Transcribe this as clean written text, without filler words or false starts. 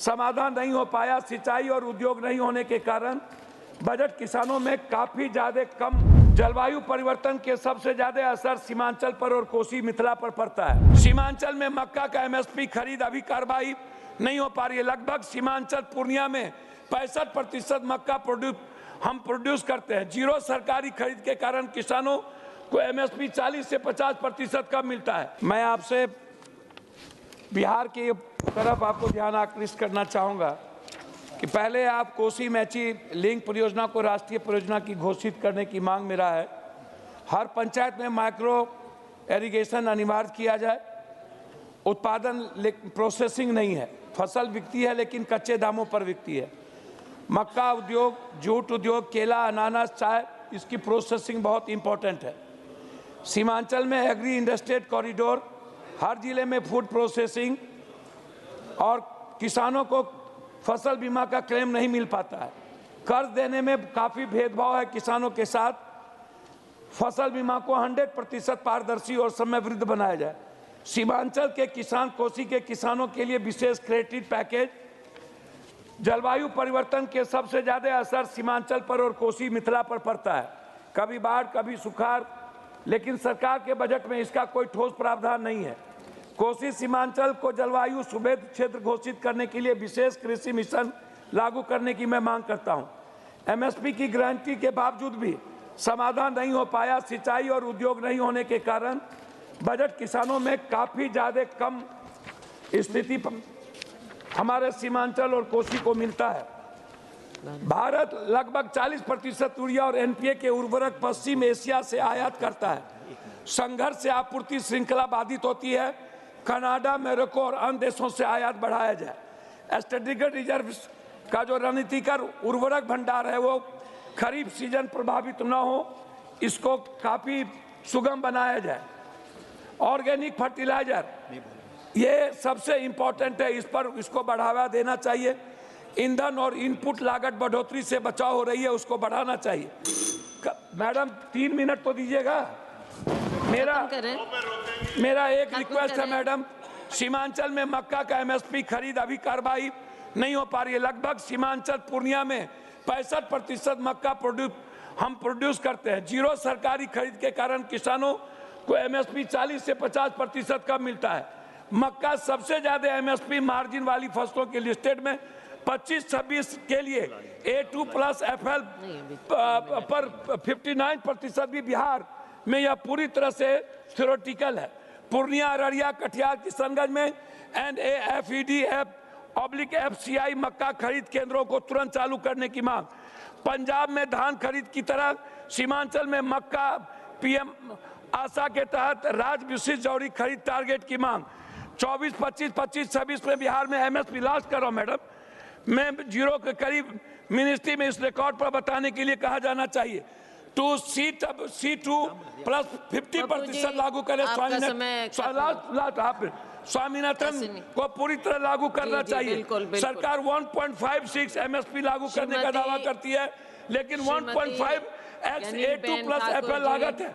समाधान नहीं हो पाया। सिंचाई और उद्योग नहीं होने के कारण बजट किसानों में काफी ज्यादा कम। जलवायु परिवर्तन के सबसे ज्यादा असर सीमांचल पर और कोसी मिथिला पर पड़ता है। सीमांचल में मक्का का एमएसपी खरीद अभी कार्रवाई नहीं हो पा रही है। लगभग सीमांचल पूर्णिया में 65% मक्का हम प्रोड्यूस करते हैं। जीरो सरकारी खरीद के कारण किसानों को एमएसपी 40 से 50% कम मिलता है। मैं आपसे बिहार की तरफ आपको ध्यान आकृष्ट करना चाहूँगा कि पहले आप कोसी मैची लिंक परियोजना को राष्ट्रीय परियोजना की घोषित करने की मांग मेरा है। हर पंचायत में माइक्रो इरिगेशन अनिवार्य किया जाए। उत्पादन प्रोसेसिंग नहीं है, फसल बिकती है लेकिन कच्चे दामों पर बिकती है। मक्का उद्योग, जूट उद्योग, केला, अनानास, चाय, इसकी प्रोसेसिंग बहुत इंपॉर्टेंट है। सीमांचल में एग्री इंडस्ट्रियल कॉरिडोर, हर जिले में फूड प्रोसेसिंग, और किसानों को फसल बीमा का क्लेम नहीं मिल पाता है। कर्ज देने में काफ़ी भेदभाव है किसानों के साथ। फसल बीमा को 100% पारदर्शी और समयवृद्ध बनाया जाए। सीमांचल के किसान, कोसी के किसानों के लिए विशेष क्रेडिट पैकेज। जलवायु परिवर्तन के सबसे ज़्यादा असर सीमांचल पर और कोसी मिथिला पर पड़ता है। कभी बाढ़, कभी सुखाड़, लेकिन सरकार के बजट में इसका कोई ठोस प्रावधान नहीं है। कोसी सीमांचल को जलवायु सुभेद क्षेत्र घोषित करने के लिए विशेष कृषि मिशन लागू करने की मैं मांग करता हूं। एमएसपी की गारंटी के बावजूद भी समाधान नहीं हो पाया। सिंचाई और उद्योग नहीं होने के कारण बजट किसानों में काफ़ी ज़्यादा कम स्थिति हमारे सीमांचल और कोसी को मिलता है। भारत लगभग 40% यूरिया और एनपीए के उर्वरक पश्चिम एशिया से आयात करता है। संघर्ष से आपूर्ति श्रृंखला बाधित होती है। कनाडा, मोरक्को और अन्य देशों से आयात बढ़ाया जाए। स्ट्रेटेजिक रिजर्व का जो रणनीतिकर उर्वरक भंडार है वो खरीफ सीजन प्रभावित न हो, इसको काफ़ी सुगम बनाया जाए। ऑर्गेनिक फर्टिलाइजर ये सबसे इम्पोर्टेंट है, इस पर इसको बढ़ावा देना चाहिए। ईंधन और इनपुट लागत बढ़ोतरी से बचाव हो रही है, उसको बढ़ाना चाहिए। मैडम 3 मिनट तो दीजिएगा। मेरा एक रिक्वेस्ट है मैडम, सीमांचल में मक्का का एमएसपी खरीद अभी कार्रवाई नहीं हो पा रही है। लगभग सीमांचल पूर्णिया में 65% मक्का हम प्रोड्यूस करते हैं। जीरो सरकारी खरीद के कारण किसानों को एमएसपी 40 से 50% कम मिलता है। मक्का सबसे ज्यादा एमएसपी मार्जिन वाली फसलों के लिस्टेड में 25-26 के लिए A2+ FL पर 59% भी बिहार में यह पूरी तरह से थ्योरेटिकल है। पूर्णिया, अररिया, कटिहार, किशनगंज में NAFEDF/FCI मक्का खरीद केंद्रों को तुरंत चालू करने की मांग। पंजाब में धान खरीद की तरह सीमांचल में मक्का PM आशा के तहत राज्य विशिष्ट जौरी खरीद टारगेट की मांग। 24, 25, 26 में बिहार में एमएसपी लास्ट कर रहा हूं मैडम। मैं जीरो के करीब मिनिस्ट्री में इस रिकॉर्ड पर बताने के लिए कहा जाना चाहिए। C2+ 50% लागू करें। स्वामीनाथन को पूरी तरह लागू करना चाहिए। सरकार 1.56 एमएसपी लागू करने का दावा करती है, लेकिन 1.5x A2+ FL लागत है।